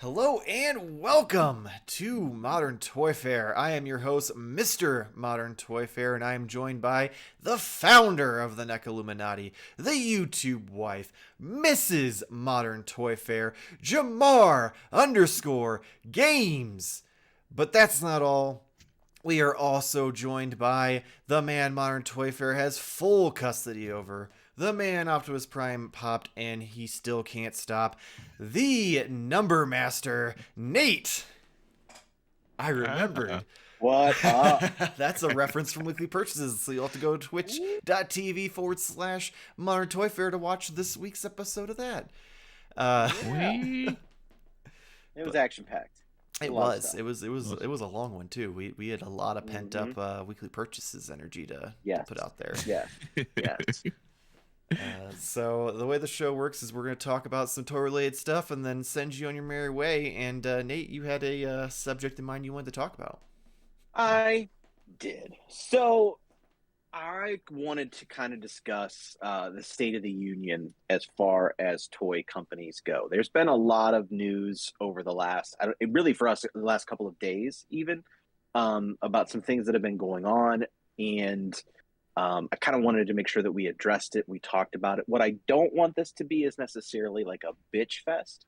Hello and welcome to Modern Toy Fair. I am your host, Mr. Modern Toy Fair, and I am joined by the founder of the Neca Illuminati, the YouTube wife, Mrs. Modern Toy Fair, Jarmar underscore games. But that's not all. We are also joined by the man Modern Toy Fair has full custody over. The man Optimus Prime popped and he still can't stop. The number master, Nate. I remembered. What up? That's a reference from Weekly Purchases, so you'll have to go to twitch.tv/ Modern Toy Fair to watch this week's episode of that. Yeah. It was action packed. It was. It was a long one too. We had a lot of pent up Weekly Purchases energy to put out there. Yeah. Yes. So the way the show works is we're going to talk about some toy related stuff and then send you on your merry way. And Nate, you had a subject in mind you wanted to talk about. I did. So I wanted to kind of discuss the state of the union as far as toy companies go. There's been a lot of news over the last, really for us, the last couple of days even, about some things that have been going on. And I kind of wanted to make sure that we addressed it. We talked about it. What I don't want this to be is necessarily like a bitch fest.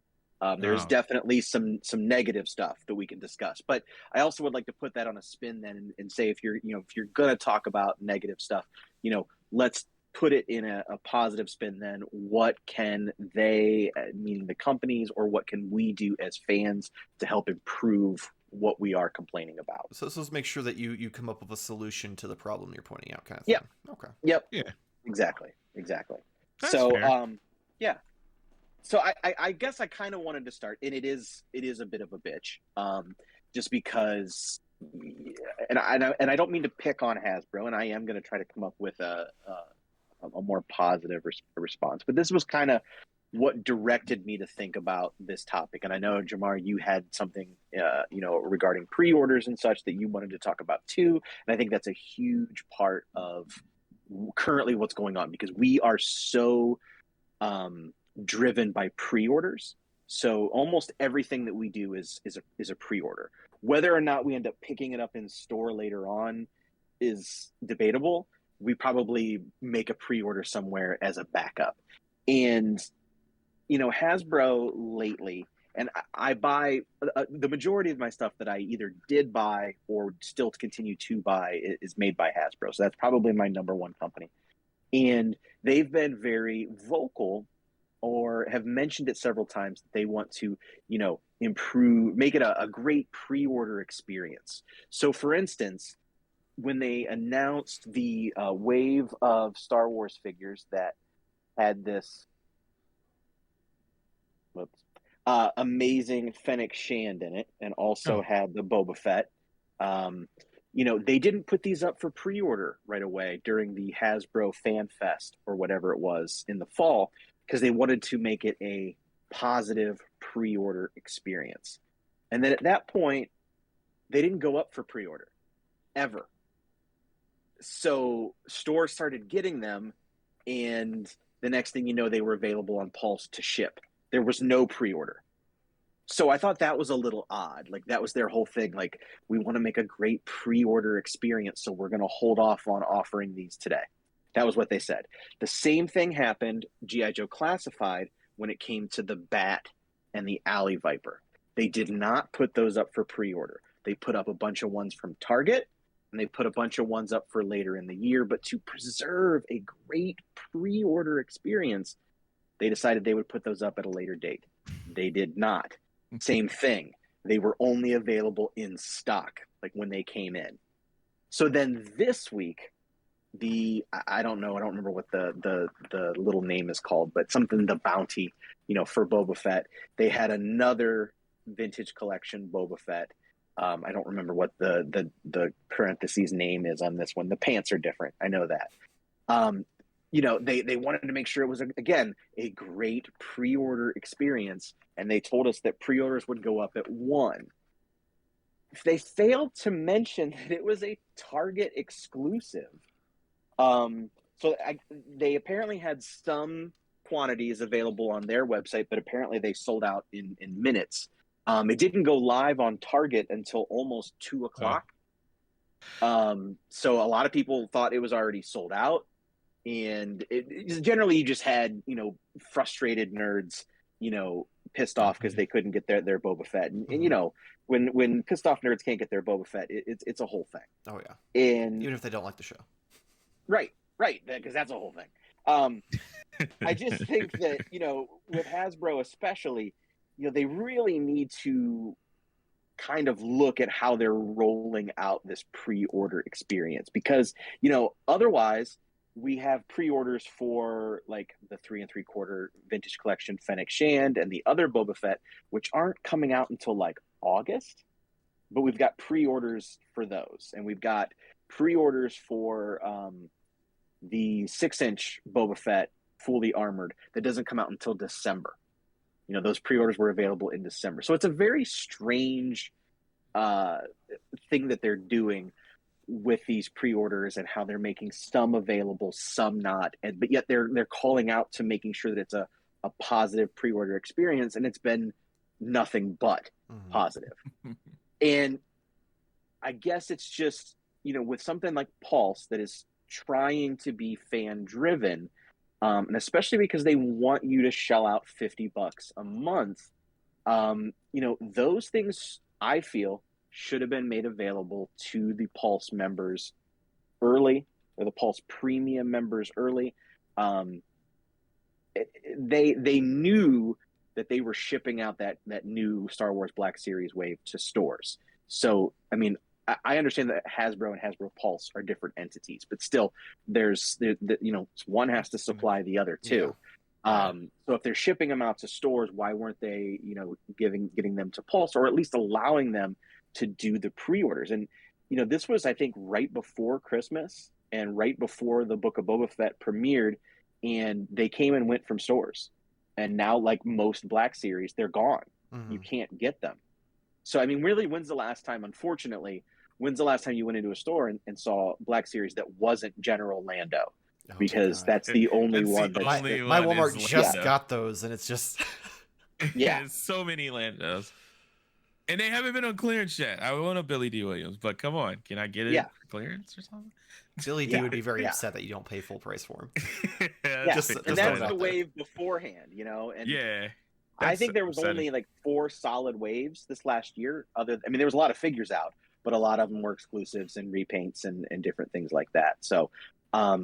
There's definitely some negative stuff that we can discuss, but I also would like to put that on a spin then and say if you're gonna talk about negative stuff, let's put it in a positive spin. Then what can they, meaning the companies, or what can we do as fans to help improve what we are complaining about? So let's make sure that you come up with a solution to the problem you're pointing out, kind of thing. Yep. Okay. Yep. Yeah. Exactly. That's So fair. yeah. So I guess I kind of wanted to start, and it is a bit of a bitch, just because, and I don't mean to pick on Hasbro, and I am going to try to come up with a more positive response, but this was kind of what directed me to think about this topic. And I know, Jarmar, you had something, regarding pre-orders and such that you wanted to talk about too, and I think that's a huge part of currently what's going on, because we are so driven by pre-orders. So almost everything that we do is a pre-order. Whether or not we end up picking it up in store later on is debatable. We probably make a pre-order somewhere as a backup. And Hasbro lately, and I buy the majority of my stuff that I either did buy or still continue to buy is made by Hasbro. So that's probably my number one company. And they've been very vocal, or have mentioned it several times, that they want to, improve, make it a great pre-order experience. So, for instance, when they announced the wave of Star Wars figures that had this amazing Fennec Shand in it, and also had the Boba Fett, they didn't put these up for pre-order right away during the Hasbro Fan Fest or whatever it was in the fall, because they wanted to make it a positive pre-order experience. And then at that point, they didn't go up for pre-order ever. So stores started getting them, and the next thing you know, they were available on Pulse to ship. There was no pre-order. So I thought that was a little odd. Like, that was their whole thing. Like, we want to make a great pre-order experience, so we're going to hold off on offering these today. That was what they said. The same thing happened, G.I. Joe Classified, when it came to the Bat and the Alley Viper. They did not put those up for pre-order. They put up a bunch of ones from Target, and they put a bunch of ones up for later in the year. But to preserve a great pre-order experience, they decided they would put those up at a later date. They did not. Same thing. They were only available in stock, like when they came in. So then this week, I don't remember what the little name is called, but something, the bounty, for Boba Fett. They had another vintage collection Boba Fett. I don't remember what the parentheses name is on this one. The pants are different. I know that. They wanted to make sure it was, again, a great pre-order experience, and they told us that pre-orders would go up at 1. They failed to mention that it was a Target exclusive. They apparently had some quantities available on their website, but apparently they sold out in minutes. It didn't go live on Target until almost 2 o'clock. So a lot of people thought it was already sold out, and generally you just had frustrated nerds pissed off because they couldn't get their Boba Fett, and when pissed off nerds can't get their Boba Fett, it's a whole thing. Oh yeah, And even if they don't like the show. Right, because that's a whole thing. I just think that with Hasbro especially, they really need to kind of look at how they're rolling out this pre-order experience, because otherwise we have pre-orders for like the 3 3/4 vintage collection Fennec Shand and the other Boba Fett, which aren't coming out until like August, but we've got pre-orders for those, and we've got pre-orders for the 6-inch Boba Fett fully armored that doesn't come out until December. Those pre-orders were available in December. So it's a very strange thing that they're doing with these pre-orders, and how they're making some available, some not, but yet they're calling out to making sure that it's a positive pre-order experience, and it's been nothing but positive. And I guess it's just, with something like Pulse that is trying to be fan driven, and especially because they want you to shell out $50 a month, those things I feel should have been made available to the Pulse members early, or the Pulse Premium members early. They knew that they were shipping out that new Star Wars Black Series wave to stores. So, I mean, I understand that Hasbro and Hasbro Pulse are different entities, but still, one has to supply the other too. Yeah. So if they're shipping them out to stores, why weren't they, getting them to Pulse, or at least allowing them to do the pre-orders? And this was, I think, right before Christmas and right before the Book of Boba Fett premiered, and they came and went from stores. And now, like most Black Series, they're gone. You can't get them. So, I mean, really, when's the last time you went into a store and saw Black Series that wasn't General Lando? Oh, because that's the only one. My Walmart just got those, and it's just so many Landos, and they haven't been on clearance yet. I want a Billy D. Williams, but come on, can I get it clearance or something? Billy D would be very upset that you don't pay full price for him. And that's the wave beforehand, and I think there was only like 4 solid waves this last year. There was a lot of figures out, but a lot of them were exclusives and repaints and different things like that. So, how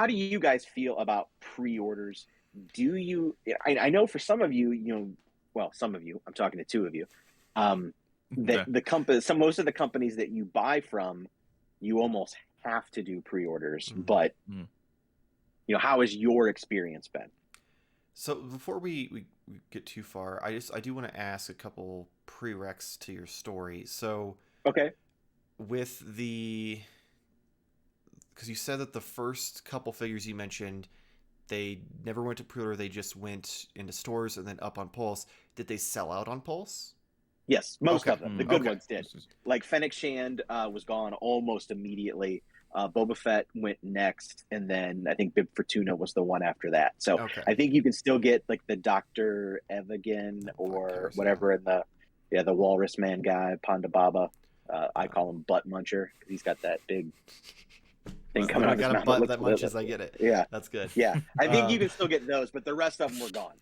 do you guys feel about pre-orders? Do you? I know for some of you, some of you. I'm talking to 2 of you. Most of the companies that you buy from, you almost have to do pre-orders. But how has your experience been? So before we get too far, I do want to ask a couple prereqs to your story. So okay, with because you said that the first couple figures you mentioned, they never went to pre-order, they just went into stores and then up on Pulse. Did they sell out on Pulse? Yes, most of them. The good ones did. Like Fennec Shand was gone almost immediately. Boba Fett went next, and then I think Bib Fortuna was the one after that. So I think you can still get like the Dr. Evigan or whatever in the Walrus Man guy, Ponda Baba. I call him Butt Muncher because he's got that big thing coming out. I got a butt that munches. I get it. Yeah, that's good. Yeah, I think you can still get those, but the rest of them were gone.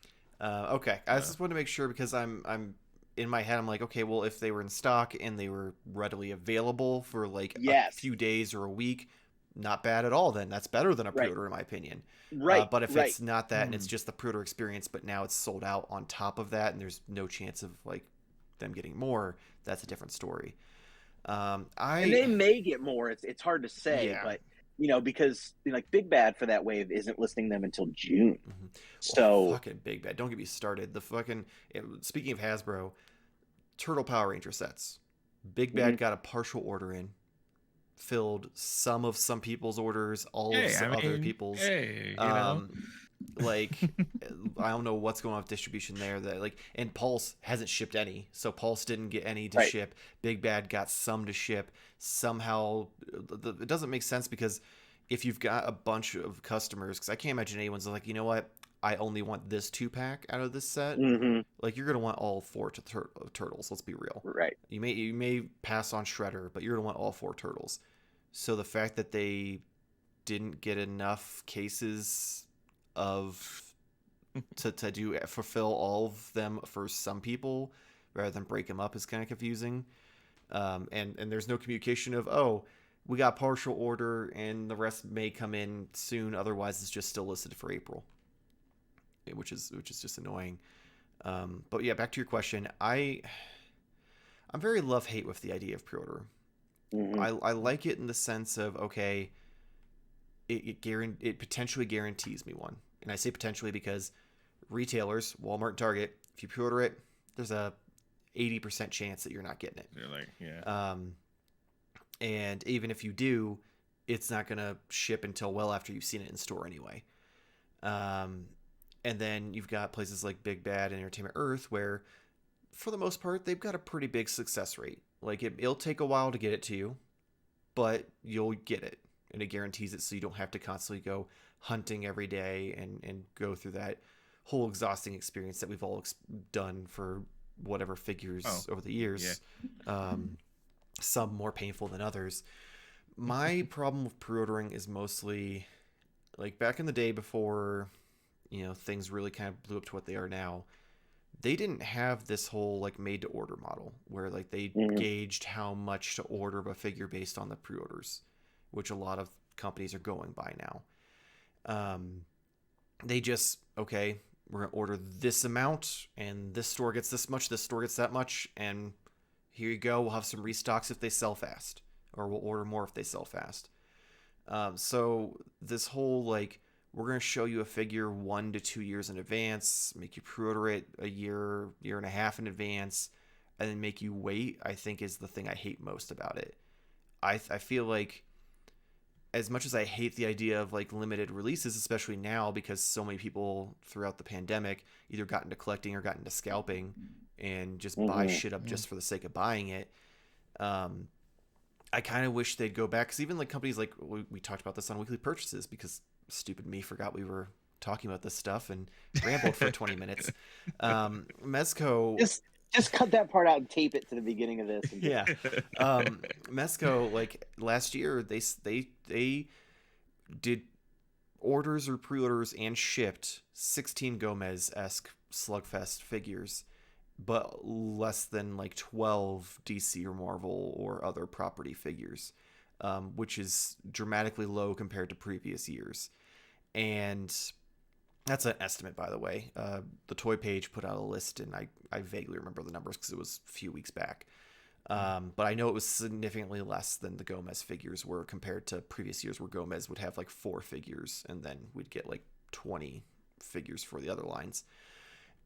Okay, I just wanted to make sure because I'm in my head, I'm like, okay, well, if they were in stock and they were readily available for like a few days or a week, not bad at all. Then that's better than a pre-order in my opinion. Right. But if it's not that and it's just the pre-order experience, but now it's sold out on top of that and there's no chance of like them getting more, that's a different story. And they may get more. It's hard to say, but because like Big Bad for that wave isn't listing them until June. So fucking Big Bad, don't get me started. Speaking of Hasbro, Turtle Power Ranger sets. Big Bad got a partial order in, filled some people's orders, other people's. Like I don't know what's going on with distribution there. And Pulse hasn't shipped any, so Pulse didn't get any to ship. Big Bad got some to ship. Somehow it doesn't make sense because if you've got a bunch of customers, because I can't imagine anyone's like, you know what, I only want this 2-pack out of this set. Mm-hmm. Like, you're gonna want all 4 turtles. Let's be real. Right. You may pass on Shredder, but you're gonna want all 4 turtles. So the fact that they didn't get enough cases of to fulfill all of them for some people rather than break them up is kind of confusing. And there's no communication of, oh, we got partial order and the rest may come in soon. Otherwise, it's just still listed for April, which is just annoying. But yeah, back to your question. I'm very love-hate with the idea of pre-order. Mm-hmm. I like it in the sense of, okay, it potentially guarantees me one. And I say potentially because retailers, Walmart and Target, if you pre-order it, there's a 80% chance that you're not getting it. They're like, yeah. And even if you do, it's not going to ship until well after you've seen it in store anyway. And then you've got places like Big Bad and Entertainment Earth where, for the most part, they've got a pretty big success rate. Like, it'll take a while to get it to you, but you'll get it. And it guarantees it so you don't have to constantly go hunting every day and go through that whole exhausting experience that we've all done for whatever figures over the years. Yeah. Some more painful than others. My problem with pre-ordering is mostly, like, back in the day before, things really kind of blew up to what they are now, they didn't have this whole, like, made-to-order model where, like, they gauged how much to order of a figure based on the pre-orders, which a lot of companies are going by now. They just, okay, we're going to order this amount, and this store gets this much, this store gets that much, and here you go, we'll have some restocks if they sell fast, or we'll order more if they sell fast. So this whole, like, we're going to show you a figure 1 to 2 years in advance, make you pre-order it a year and a half in advance, and then make you wait, I think is the thing I hate most about it. I feel like, as much as I hate the idea of, like, limited releases, especially now because so many people throughout the pandemic either got into collecting or got into scalping and just buy shit up just for the sake of buying it, I kind of wish they'd go back, because even, like, companies like, we talked about this on Weekly Purchases because stupid me forgot we were talking about this stuff and rambled for 20 minutes. Mezco... Just cut that part out and tape it to the beginning of this. Yeah. Mezco, like, last year, they did orders or pre-orders and shipped 16 Gomez-esque Slugfest figures, but less than, like, 12 DC or Marvel or other property figures, which is dramatically low compared to previous years. And that's an estimate, by the way. The Toy Page put out a list, and I vaguely remember the numbers because it was a few weeks back. But I know it was significantly less than the Gomez figures were compared to previous years where Gomez would have, like, 4 figures, and then we'd get, like, 20 figures for the other lines.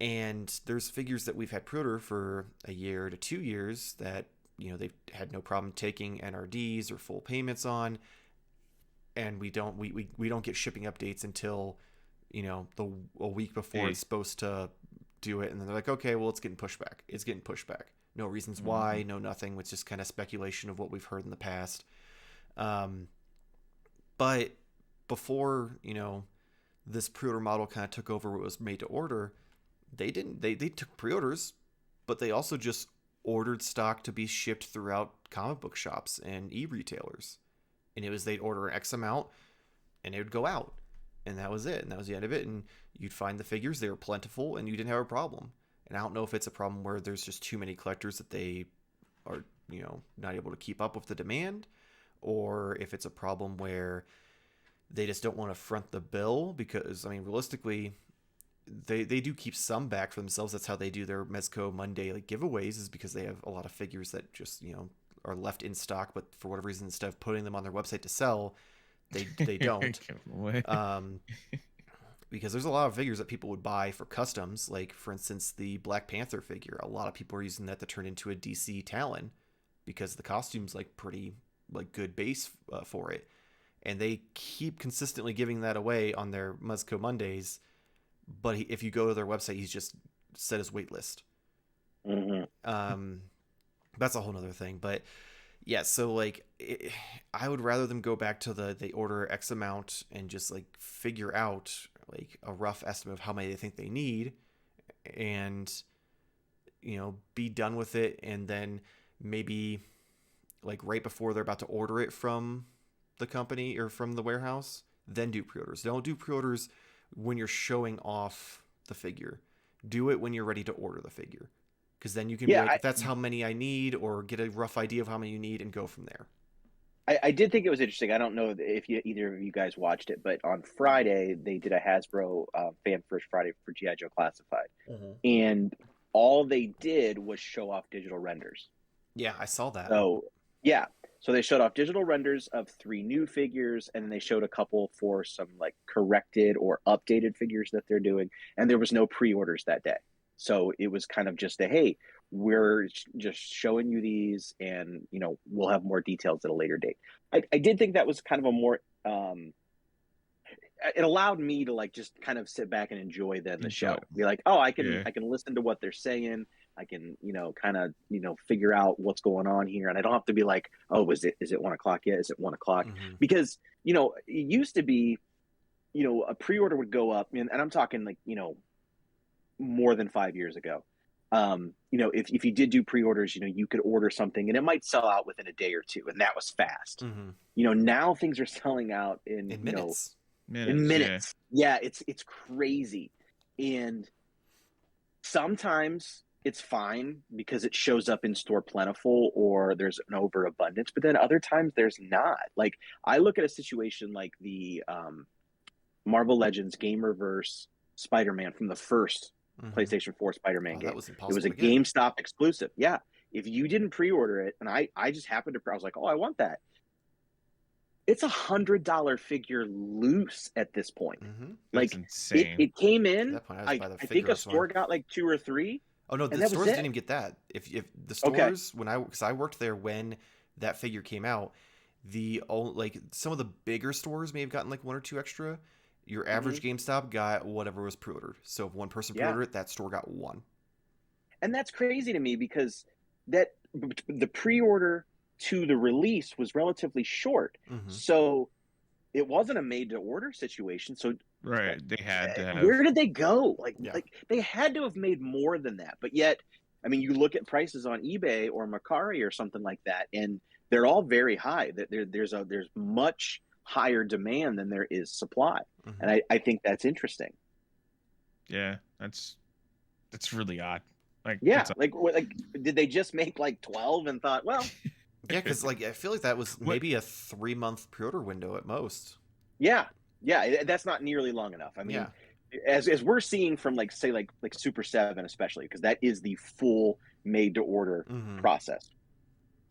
And there's figures that we've had pre-order for a year to 2 years that, they've had no problem taking NRDs or full payments on, and we don't get shipping updates until a week before it's supposed to do it, and then they're like, okay, well, it's getting pushed back. No reasons why, no nothing. It's just kind of speculation of what we've heard in the past. But before, this pre-order model kind of took over what was made to order, they took pre-orders, but they also just ordered stock to be shipped throughout comic book shops and e-retailers. And it was, they'd order X amount and it would go out. And that was it. And that was the end of it. And you'd find the figures, they were plentiful, and you didn't have a problem. And I don't know if it's a problem where there's just too many collectors that they are, not able to keep up with the demand, or if it's a problem where they just don't want to front the bill, because, I mean, realistically, they do keep some back for themselves. That's how they do their Mezco Monday, like, giveaways, is because they have a lot of figures that just, are left in stock, but for whatever reason, instead of putting them on their website to sell, they don't. Because there's a lot of figures that people would buy for customs, like, for instance, the Black Panther figure. A lot of people are using that to turn into a DC Talon because the costume's, like, pretty, like, good base for it, and they keep consistently giving that away on their Mezco Mondays. But if you go to their website, he's just set his wait list. That's a whole nother thing. But Yeah, so like I would rather them go back to they order X amount and just like figure out like a rough estimate of how many they think they need, and be done with it, and then maybe like right before they're about to order it from the company or from the warehouse, then do pre-orders. Don't do pre-orders when you're showing off the figure. Do it when you're ready to order the figure, because then you can be like, if that's how many I need, or get a rough idea of how many you need and go from there. I did think it was interesting. I don't know if either of you guys watched it, but on Friday they did a Hasbro Fan First Friday for G.I. Joe Classified, and all they did was show off digital renders. Yeah, I saw that. So they showed off digital renders of 3 new figures, and then they showed a couple for some like corrected or updated figures that they're doing, and there was no pre-orders that day. So it was kind of just hey, we're just showing you these, and we'll have more details at a later date. I did think that was kind of a more it allowed me to like just kind of sit back and enjoy the show. Be like, oh, I can listen to what they're saying. I can kind of figure out what's going on here, and I don't have to be like, oh, is it 1 o'clock yet? Is it 1 o'clock? Because it used to be a pre-order would go up, and I'm talking like more than 5 years ago. If you did do pre-orders, you could order something and it might sell out within a day or two, and that was fast. Now things are selling out in minutes. In minutes. Yeah, it's crazy. And sometimes it's fine because it shows up in store plentiful or there's an overabundance, but then other times there's not. Like I look at a situation like the Marvel Legends Gamerverse Spider-Man from the first PlayStation 4 Spider-Man game. That was impossible. It was a GameStop exclusive. Yeah. If you didn't pre-order it, and I just happened to, I was like, oh, I want that. It's $100 figure loose at this point. Like insane. It came in. I think a store got like 2 or 3. Oh no, the stores didn't even get that. If the stores because I worked there when that figure came out, some of the bigger stores may have gotten like 1 or 2 extra. Your average GameStop got whatever was pre-ordered. So if one person pre-ordered it, that store got 1. And that's crazy to me because the pre-order to the release was relatively short. So it wasn't a made-to-order situation. So right, they had to have... Where did they go? Like they had to have made more than that. But yet, I mean, you look at prices on eBay or Mercari or something like that, and they're all very high. There's much higher demand than there is supply, and I think that's interesting. Yeah, that's really odd. Like did they just make like 12 and thought, well, yeah, because like I feel like that was maybe a 3-month pre-order window at most. Yeah, that's not nearly long enough. I mean, as we're seeing from like say like Super 7 especially, because that is the full made to order process.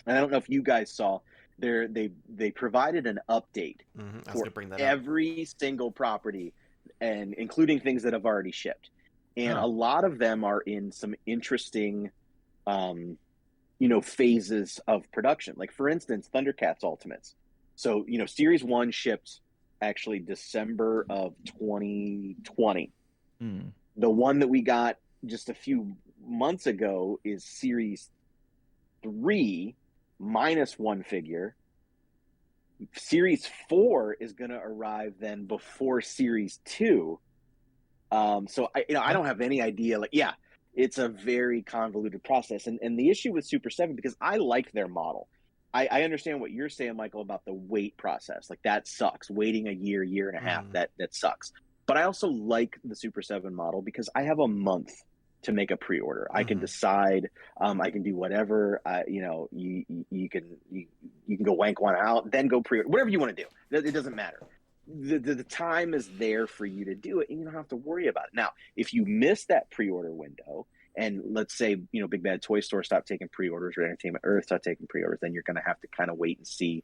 And I don't know if you guys saw. They provided an update for every single property, and including things that have already shipped. And a lot of them are in some interesting, phases of production. Like for instance, Thundercats Ultimates. So Series 1 shipped actually December of 2020. The one that we got just a few months ago is Series 3. minus 1 figure. Series 4 is going to arrive then before Series 2. So I don't have any idea. Like, yeah, it's a very convoluted process. And the issue with Super 7, because I like their model. I understand what you're saying, Michael, about the wait process. Like, that sucks. Waiting a year and a half, that sucks. But I also like the Super 7 model because I have a month to make a pre-order. I can decide. I can do whatever. You can go wank one out, then go pre-order. Whatever you want to do. It doesn't matter. The time is there for you to do it, and you don't have to worry about it. Now, if you miss that pre-order window, and let's say Big Bad Toy Store stopped taking pre-orders, or Entertainment Earth stopped taking pre-orders, then you're going to have to kind of wait and see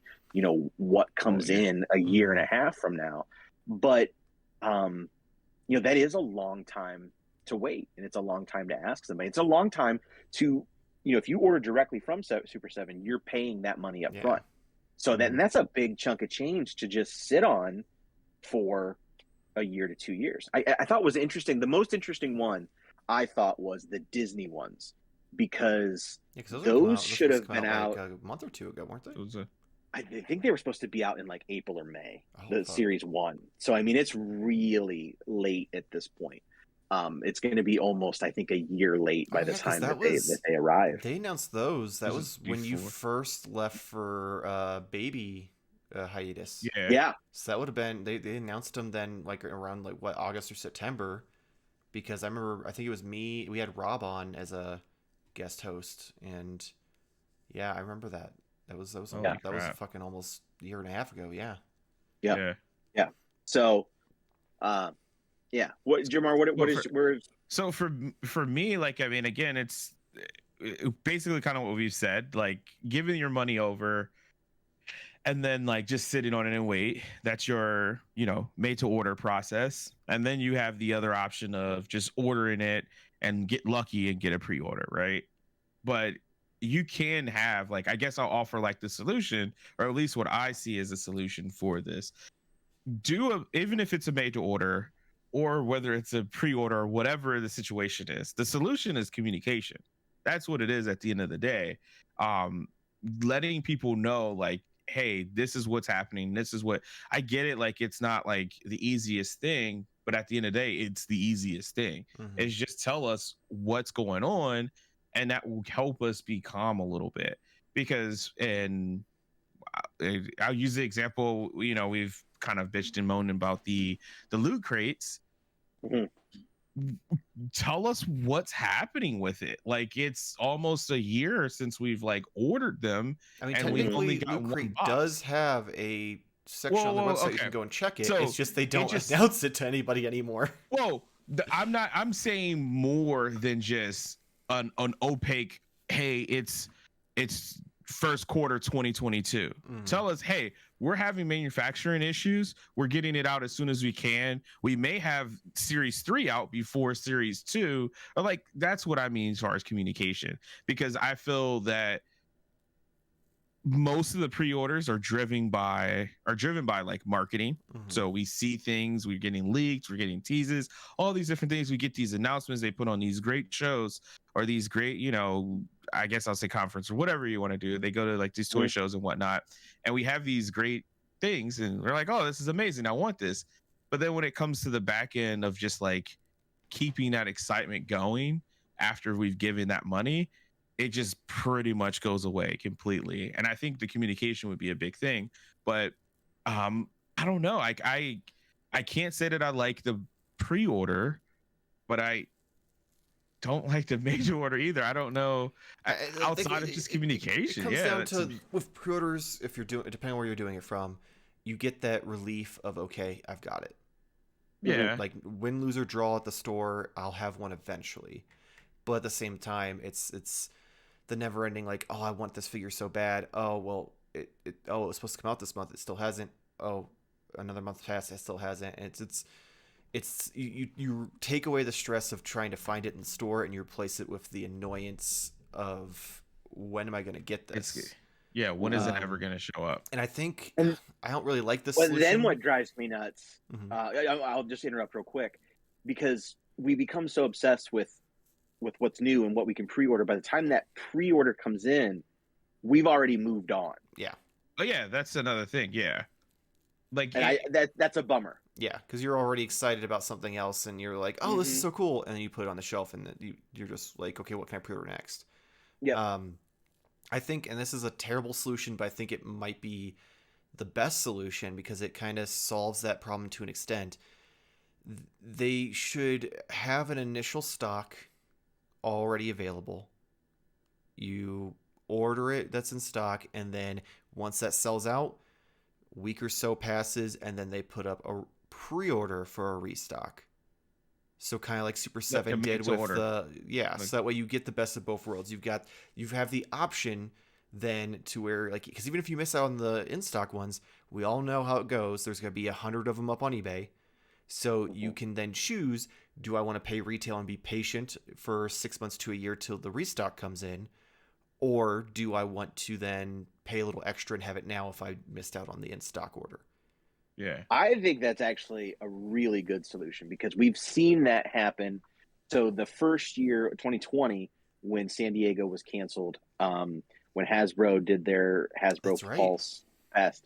what comes in a year and a half from now. But that is a long time to wait, and it's a long time to ask somebody. It's a long time to if you order directly from Super 7, you're paying that money up front. So that's a big chunk of change to just sit on for a year to 2 years. I thought was interesting. The most interesting one I thought was the Disney ones. because because those should have been out like a month or two ago, weren't they? I think they were supposed to be out in like April or May, fuck. Series 1. So, I mean, it's really late at this point. It's going to be almost, I think, a year late by the time that they arrive. They announced those. That was when you first left for baby hiatus. Yeah. So that would have been, they announced them then like around like what, August or September, because I remember, I think it was me, we had Rob on as a guest host, and yeah, I remember that. That was fucking almost a year and a half ago. Yeah. So, yeah. What, Jarmar? So for me, like, I mean, again, it's basically kind of what we've said, like giving your money over, and then like just sitting on it and wait. That's your, made to order process, and then you have the other option of just ordering it and get lucky and get a pre-order, right? But you can have, like, I guess I'll offer like the solution, or at least what I see as a solution for this. Even if it's a made to order, or whether it's a pre-order, or whatever the situation is, the solution is communication. That's what it is at the end of the day. Letting people know, like, hey, this is what's happening. This is what I get it. Like, it's not like the easiest thing, but at the end of the day, it's the easiest thing. Is just tell us what's going on, and that will help us be calm a little bit. Because, and I'll use the example, we've kind of bitched and moaned about the loot crates. Tell us what's happening with it. Like, it's almost a year since we've like ordered them. I mean, and we've only got Loot Crate one box. does have a section on the website you can go and check it. So it's just they don't announce it to anybody anymore. Whoa, I'm saying more than just an opaque, hey, it's first quarter 2022. Tell us, hey, we're having manufacturing issues. We're getting it out as soon as we can. We may have Series 3 out before Series 2. Or like, that's what I mean as far as communication. Because I feel that most of the pre-orders are driven by like marketing. So we see things, we're getting leaks, we're getting teases, all these different things. We get these announcements they put on these great shows, or these great, I guess I'll say conference, or whatever you want to do. They go to like these toy shows and whatnot, and we have these great things, and we're like, oh, this is amazing, I want this. But then when it comes to the back end of just like keeping that excitement going after we've given that money, it just pretty much goes away completely. And I think the communication would be a big thing. But I don't know. I can't say that I like the pre-order, but I don't like the major order either. I don't know. Outside of just communication. It comes down to, with pre-orders, if you're doing, depending on where you're doing it from, you get that relief of, okay, I've got it. Yeah. Like, win, lose, or draw at the store, I'll have one eventually. But at the same time, it's the never ending, like, oh, I want this figure so bad. Oh, well, it was supposed to come out this month. It still hasn't. Oh, another month passed. It still hasn't. And it's you take away the stress of trying to find it in the store, and you replace it with the annoyance of, when am I going to get this? When is it ever going to show up? And I think I don't really like this. Well, then what drives me nuts, I'll just interrupt real quick, because we become so obsessed with what's new and what we can pre-order. By the time that pre-order comes in, we've already moved on. Yeah. Oh yeah, that's another thing. Yeah. Like, that's a bummer. Yeah, because you're already excited about something else, and you're like, oh, this is so cool, and then you put it on the shelf, and then you're just like, okay, what can I pre-order next? Yeah. I think, and this is a terrible solution, but I think it might be the best solution, because it kind of solves that problem to an extent. They should have an initial stock already available. You order it, that's in stock, and then once that sells out, a week or so passes, and then they put up a pre-order for a restock. So kind of like Super 7 did with the so that way you get the best of both worlds. You have the option then to where, like, because even if you miss out on the in-stock ones, we all know how it goes. There's going to be 100 of them up on eBay. So you can then choose, do I want to pay retail and be patient for 6 months to a year till the restock comes in? Or do I want to then pay a little extra and have it now if I missed out on the in-stock order? Yeah. I think that's actually a really good solution, because we've seen that happen. So the first year, 2020, when San Diego was canceled, when Hasbro did their Hasbro Pulse Fest,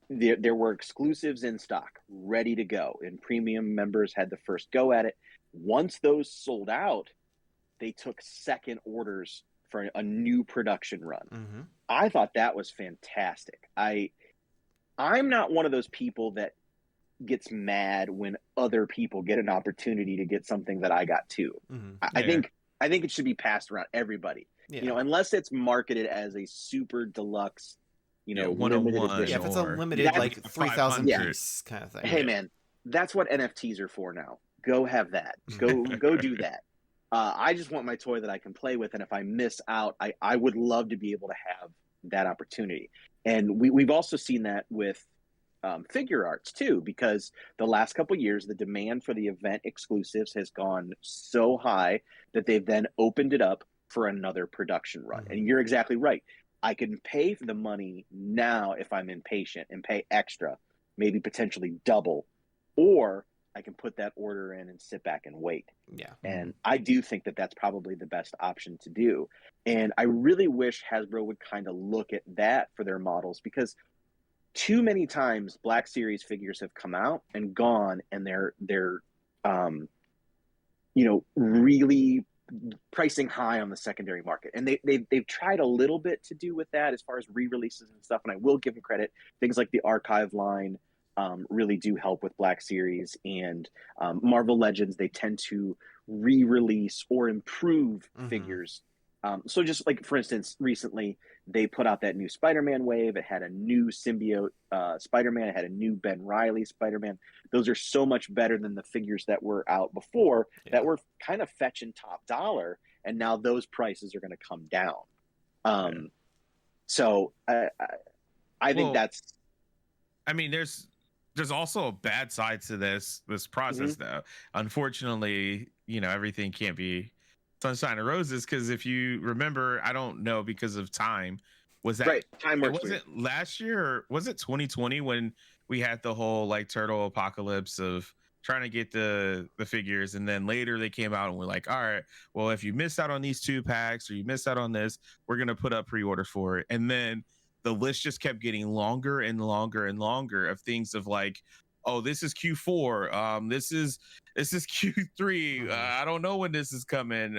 there were exclusives in stock, ready to go, and premium members had the first go at it. Once those sold out, they took second orders for a new production run. Mm-hmm. I thought that was fantastic. I'm not one of those people that gets mad when other people get an opportunity to get something that I got too. Mm-hmm. I think it should be passed around everybody. Yeah. You know, unless it's marketed as a super deluxe, you know, limited edition. Yeah, if it's a limited like 3,000 piece kind of thing. Hey man, that's what NFTs are for now. Go have that. Go do that. I just want my toy that I can play with, and if I miss out, I would love to be able to have that opportunity. And we've also seen that with figure arts too, because the last couple of years, the demand for the event exclusives has gone so high that they've then opened it up for another production run. Mm-hmm. And you're exactly right. I can pay for the money now if I'm impatient and pay extra, maybe potentially double, or I can put that order in and sit back and wait. Yeah. And I do think that that's probably the best option to do. And I really wish Hasbro would kind of look at that for their models, because too many times Black Series figures have come out and gone, and they're you know, really pricing high on the secondary market. And they've tried a little bit to do with that as far as re-releases and stuff. And I will give them credit. Things like the Archive line really do help with Black Series, and Marvel Legends, they tend to re-release or improve figures. So just like, for instance, recently they put out that new Spider-Man wave. It had a new symbiote Spider-Man. It had a new Ben Reilly Spider-Man. Those are so much better than the figures that were out before that were kind of fetching top dollar. And now those prices are going to come down. So I think that's, I mean, there's also a bad side to this process though. Unfortunately, you know, everything can't be sunshine and roses, because if you remember, I don't know, because of time, was that time works? Was it last year or was it 2020 when we had the whole like turtle apocalypse of trying to get the figures, and then later they came out and were like, all right, well, if you missed out on these 2 packs or you missed out on this, we're gonna put up pre-order for it. And then the list just kept getting longer and longer and longer of things of like, oh, this is Q4, this is Q3, I don't know when this is coming,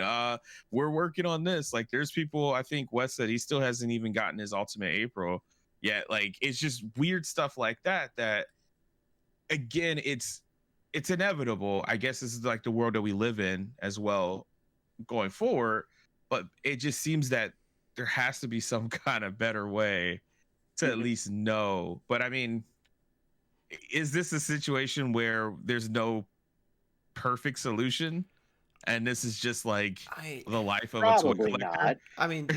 we're working on this. Like, there's people, I think Wes said he still hasn't even gotten his Ultimate April yet. Like, it's just weird stuff like that again, it's inevitable. I guess this is like the world that we live in as well going forward, but it just seems that there has to be some kind of better way to at least know. But I mean, is this a situation where there's no perfect solution, and this is just like the life of a toy collector? Not. I mean,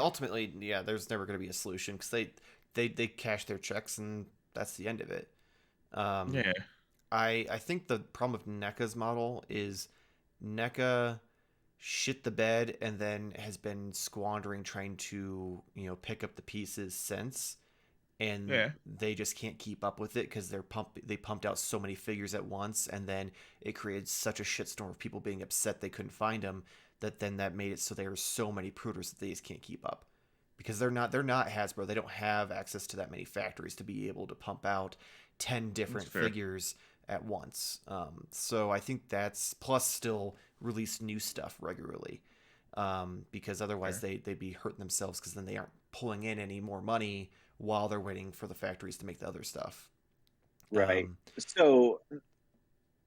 ultimately, yeah, there's never going to be a solution, because they cash their checks and that's the end of it. I think the problem with NECA's model is NECA shit the bed and then has been squandering trying to, you know, pick up the pieces since, and they just can't keep up with it, because they pumped out so many figures at once, and then it created such a shitstorm of people being upset they couldn't find them, that made it so there were so many pre-orders that they just can't keep up, because they're not Hasbro. They don't have access to that many factories to be able to pump out 10 different figures at once. So I think that's, plus still release new stuff regularly, because otherwise they'd be hurting themselves, because then they aren't pulling in any more money while they're waiting for the factories to make the other stuff. Right. So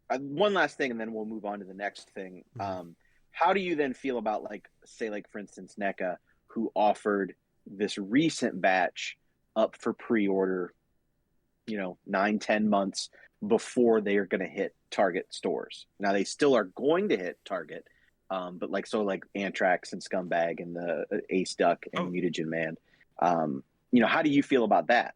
one last thing, and then we'll move on to the next thing. How do you then feel about, like, say, like, for instance, NECA, who offered this recent batch up for pre-order, you know, 9-10 months before they are going to hit Target stores? Now, they still are going to hit Target, but like Anthrax and Scumbag and the Ace Duck and Mutagen Man. You know, how do you feel about that?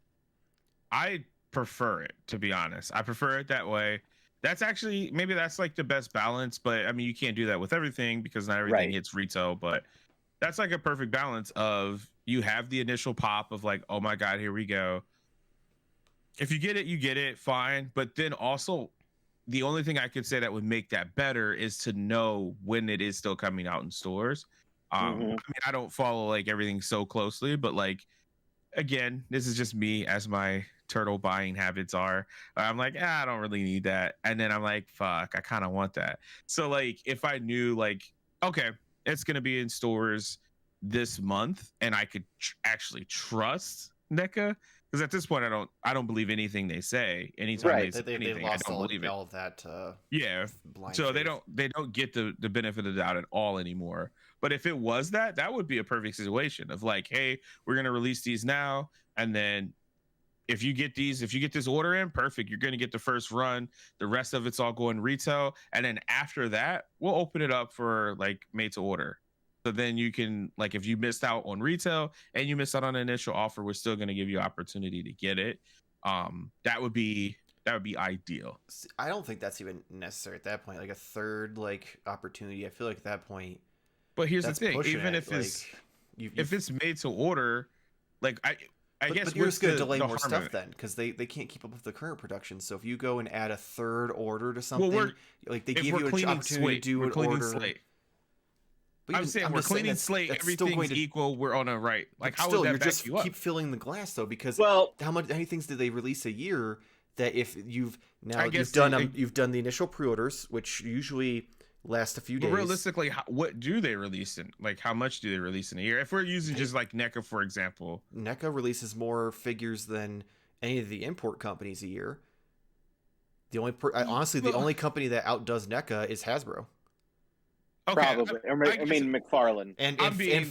I prefer it, to be honest. I prefer it that way. That's actually, maybe that's like the best balance, but I mean, you can't do that with everything, because not everything hits retail, but that's like a perfect balance of, you have the initial pop of like, oh my God, here we go. If you get it, you get it, fine. But then also, the only thing I could say that would make that better is to know when it is still coming out in stores. I mean, I don't follow like everything so closely, but like again, this is just me as my turtle buying habits are. I'm like, I don't really need that. And then I'm like, fuck, I kind of want that. So like if I knew like, okay, it's gonna be in stores this month and I could actually trust NECA, because at this point I don't believe anything they say. Anytime Right. they say They anything, I lost don't believe it. all of that. Yeah. Blind So faith. they don't get the benefit of the doubt at all anymore. But if it was that, that would be a perfect situation of like, hey, we're gonna release these now, and then if you get this order in, perfect. You're gonna get the first run. The rest of it's all going retail, and then after that, we'll open it up for like made to order. So then you can, like, if you missed out on retail and you missed out on the initial offer, we're still gonna give you opportunity to get it. That would be ideal. I don't think that's even necessary at that point. Like a third like opportunity, I feel like at that point. But here's the thing: even if if it's made to order, like I guess but you're just going to delay more harm stuff then, because they can't keep up with the current production. So if you go and add a third order to something, like they give you an opportunity to do an order. Slate. I'm saying we're cleaning slate. Everything's equal. We're on a right. Like how would that back you up? Keep filling the glass though, because how many things did they release a year? That if you've done the initial pre-orders, which usually last a few days. But realistically, what do they release in? Like, how much do they release in a year? If we're using just like NECA, for example. NECA releases more figures than any of the import companies a year. The only honestly, the only company that outdoes NECA is Hasbro. Okay, probably. I mean McFarlane. And I'm being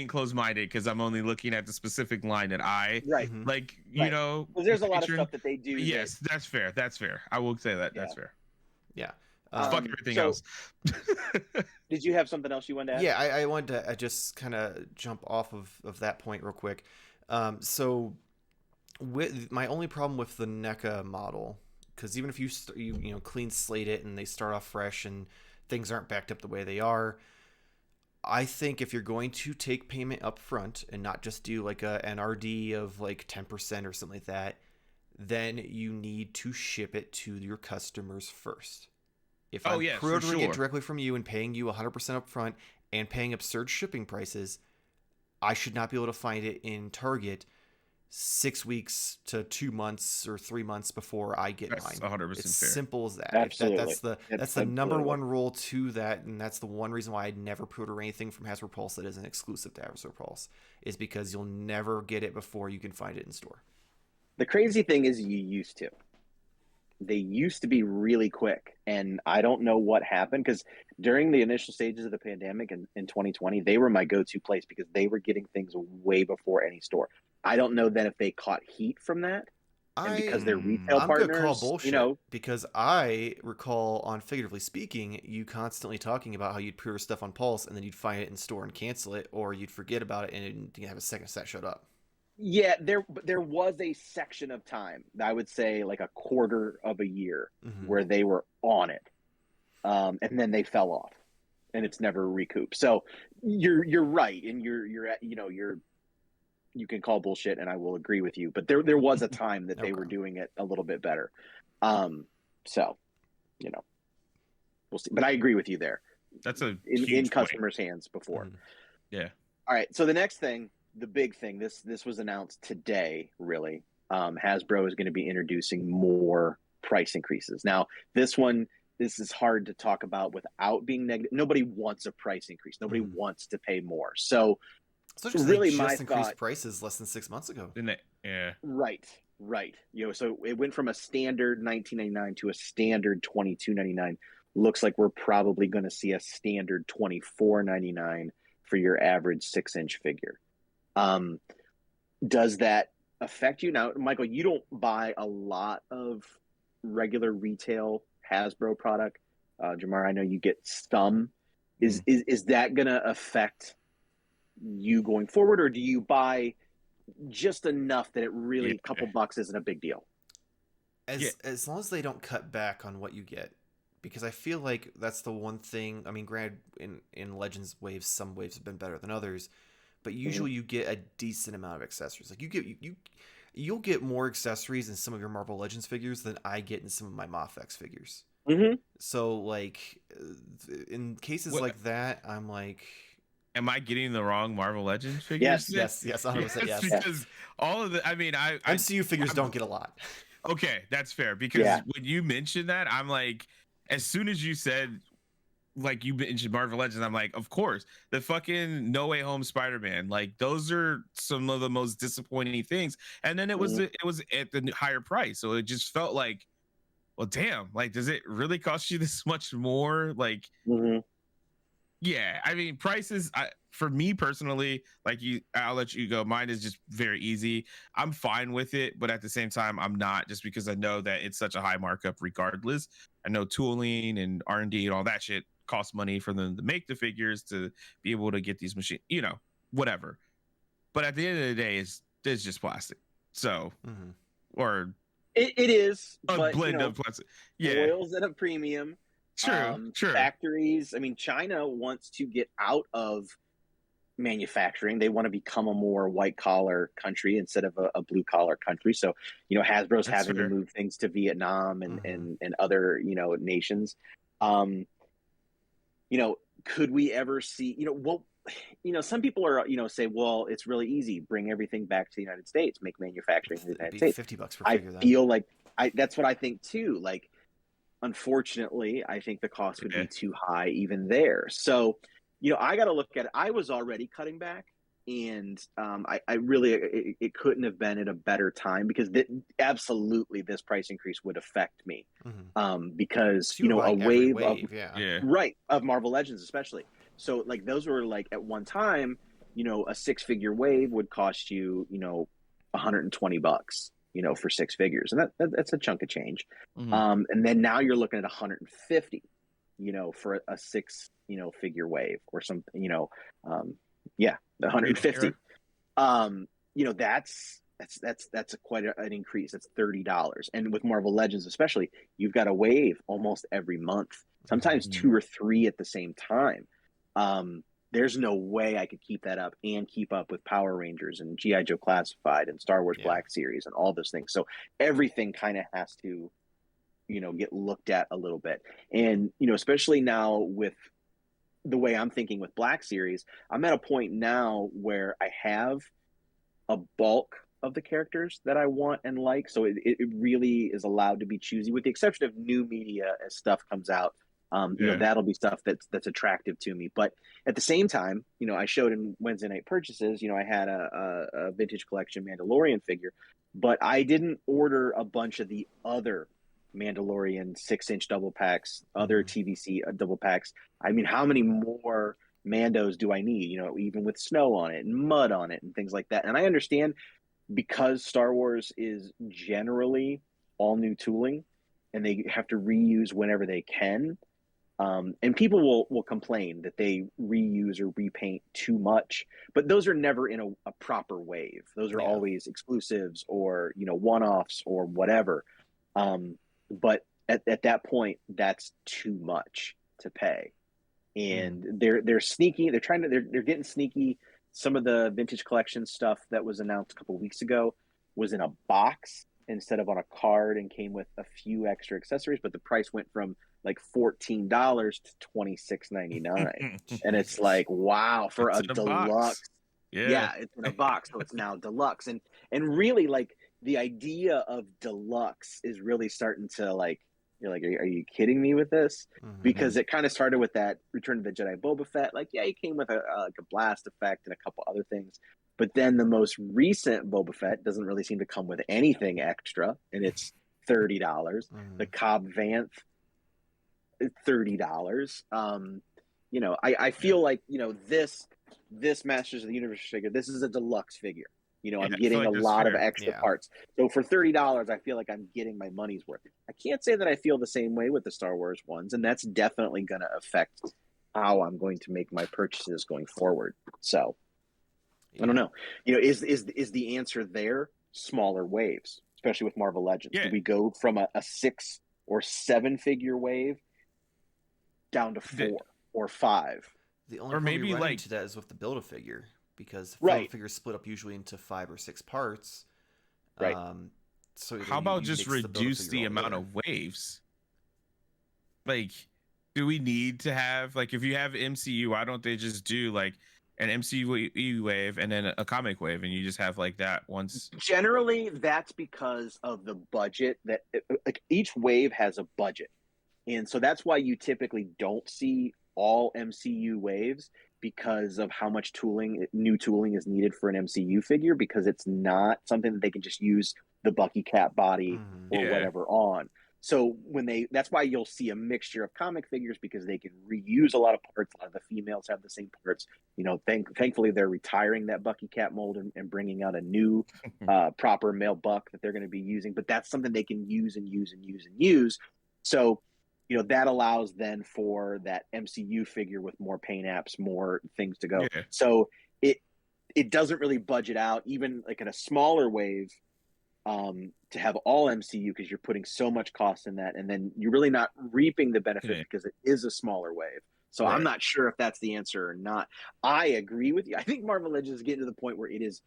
close-minded because I'm only looking at the specific line that I like. You know, well, there's a lot of stuff that they do. Yes, that's fair. That's fair. I will say that. Yeah. That's fair. Yeah. Fuck everything else. Did you have something else you wanted to add? Yeah, I wanted to just kind of jump off of that point real quick. So with my only problem with the NECA model, because even if you clean slate it and they start off fresh and things aren't backed up the way they are, I think if you're going to take payment up front and not just do like an RD of like 10% or something like that, then you need to ship it to your customers first. If I'm pre-ordering it directly from you and paying you 100% up front and paying absurd shipping prices, I should not be able to find it in Target 6 weeks to 2 months or 3 months before I get mine. 100% it's fair. simple as that. Absolutely. That's the number one rule to that, and that's the one reason why I never pre-order anything from Hasbro Pulse that isn't exclusive to Hasbro Pulse, is because you'll never get it before you can find it in store. The crazy thing is they used to be really quick, and I don't know what happened, because during the initial stages of the pandemic in 2020, they were my go-to place because they were getting things way before any store. I don't know then if they caught heat from that, and because they're retail partners, gonna call bullshit, because I recall, on Figuratively Speaking, you constantly talking about how you'd pre-order stuff on Pulse and then you'd find it in store and cancel it, or you'd forget about it and you have a second set showed up. Yeah, there was a section of time, I would say like a quarter of a year, where they were on it, and then they fell off, and it's never recouped. So you're right, and you can call bullshit, and I will agree with you. But there was a time that they were doing it a little bit better. So we'll see. But I agree with you there. That's in customers' hands before. Yeah. All right. So the next thing. The big thing, this was announced today, really. Hasbro is going to be introducing more price increases. Now, this is hard to talk about without being negative. Nobody wants a price increase. Nobody wants to pay more. So really, my increased prices less than 6 months ago. Yeah. Right. So it went from a standard $19.99 to a standard $22.99. Looks like we're probably going to see a standard $24.99 for your average 6-inch figure. Does that affect you? Now, Michael, you don't buy a lot of regular retail Hasbro product. Jarmar, I know you get some. Is that going to affect you going forward, or do you buy just enough that it really, a couple bucks isn't a big deal? As long as they don't cut back on what you get. Because I feel like that's the one thing. I mean, granted, in Legends waves, some waves have been better than others. But usually you get a decent amount of accessories. Like you'll get more accessories in some of your Marvel Legends figures than I get in some of my Mafex figures. So like in cases like that, I'm like, am I getting the wrong Marvel Legends figures? Yes. Yes, 100% yes. Because all of the, I mean, MCU figures don't get a lot. Okay, that's fair. Because when you mentioned that, I'm like, as soon as you said, like, you mentioned Marvel Legends, I'm like, of course, the fucking No Way Home Spider-Man, like, those are some of the most disappointing things. And then it was at the higher price, so it just felt like, well, damn, like, does it really cost you this much more? Like, yeah, I mean, prices, for me personally, like, I'll let you go. Mine is just very easy. I'm fine with it, but at the same time, I'm not, just because I know that it's such a high markup regardless. I know tooling and R&D and all that shit costs money for them to make the figures, to be able to get these machines, whatever. But at the end of the day, it's just plastic. So, or it is a but, blend of plastic. Yeah, oils at a premium. True. Factories. I mean, China wants to get out of manufacturing. They want to become a more white collar country instead of a blue collar country. So, Hasbro's having to move things to Vietnam and other, nations. Could we ever see, some people are, say, well, it's really easy. Bring everything back to the United States, make manufacturing in the United States. $50 per figure. I feel like that's what I think too. Like, unfortunately, I think the cost would be too high even there. So, I got to look at it. I was already cutting back, and I really, it couldn't have been at a better time, because absolutely this price increase would affect me. Because, a wave of, right, of Marvel Legends especially. So, like, those were, like, at one time, a 6-figure wave would cost you, $120. For 6 figures, and that's a chunk of change. And then now you're looking at 150, for a 6, figure wave or something, the 150. That's quite an increase. That's $30. And with Marvel Legends especially, you've got a wave almost every month, sometimes 2 or 3 at the same time. There's no way I could keep that up and keep up with Power Rangers and G.I. Joe Classified and Star Wars Black Series and all those things. So everything kind of has to, get looked at a little bit. And, especially now with the way I'm thinking with Black Series, I'm at a point now where I have a bulk of the characters that I want and like. So it really is allowed to be choosy, with the exception of new media as stuff comes out. That'll be stuff that's attractive to me. But at the same time, I showed in Wednesday night purchases, I had a vintage collection Mandalorian figure, but I didn't order a bunch of the other Mandalorian 6-inch double packs, other TVC double packs. I mean, how many more Mandos do I need? Even with snow on it and mud on it and things like that. And I understand, because Star Wars is generally all new tooling and they have to reuse whenever they can. And people will complain that they reuse or repaint too much, but those are never in a proper wave. Those are always exclusives or, one-offs or whatever. But at that point, that's too much to pay. And they're sneaky. They're getting sneaky. Some of the vintage collection stuff that was announced a couple of weeks ago was in a box instead of on a card and came with a few extra accessories, but the price went from like $14 to $26.99. And it's like, wow, for a deluxe. Yeah, it's in a box, so it's now deluxe. And really, like, the idea of deluxe is really starting to, like, you're like, are you kidding me with this? Because it kind of started with that Return of the Jedi Boba Fett. Like, yeah, he came with a blast effect and a couple other things. But then the most recent Boba Fett doesn't really seem to come with anything extra, and it's $30. The Cobb Vanth, $30. I feel like, this Masters of the Universe figure, this is a deluxe figure. I'm getting a lot of extra parts. So for $30, I feel like I'm getting my money's worth. I can't say that I feel the same way with the Star Wars ones, and that's definitely going to affect how I'm going to make my purchases going forward. So I don't know. Is the answer there? Smaller waves, especially with Marvel Legends. Do we go from a 6 or 7 figure wave down to 4 or 5? The only problem you run into that is with the Build-A-Figure, because figures split up usually into 5 or 6 parts. Right. So how about just reduce the amount of waves? Like, do we need to have, like, if you have MCU, why don't they just do, like, an MCU wave and then a comic wave, and you just have like that once. Generally, that's because of the budget that like each wave has a budget. And so that's why you typically don't see all MCU waves because of how much new tooling is needed for an MCU figure, because it's not something that they can just use the Bucky Cap body or whatever on. So that's why you'll see a mixture of comic figures, because they can reuse a lot of parts. A lot of the females have the same parts. Thankfully they're retiring that Bucky Cap mold and bringing out a new proper male Buck that they're going to be using. But that's something they can use and use and use and use. So that allows then for that MCU figure with more paint apps, more things to go. Yeah. So it doesn't really budget out, even like in a smaller wave, to have all MCU, because you're putting so much cost in that, and then you're really not reaping the benefit because it is a smaller wave. So I'm not sure if that's the answer or not. I agree with you. I think Marvel Legends is getting to the point where it is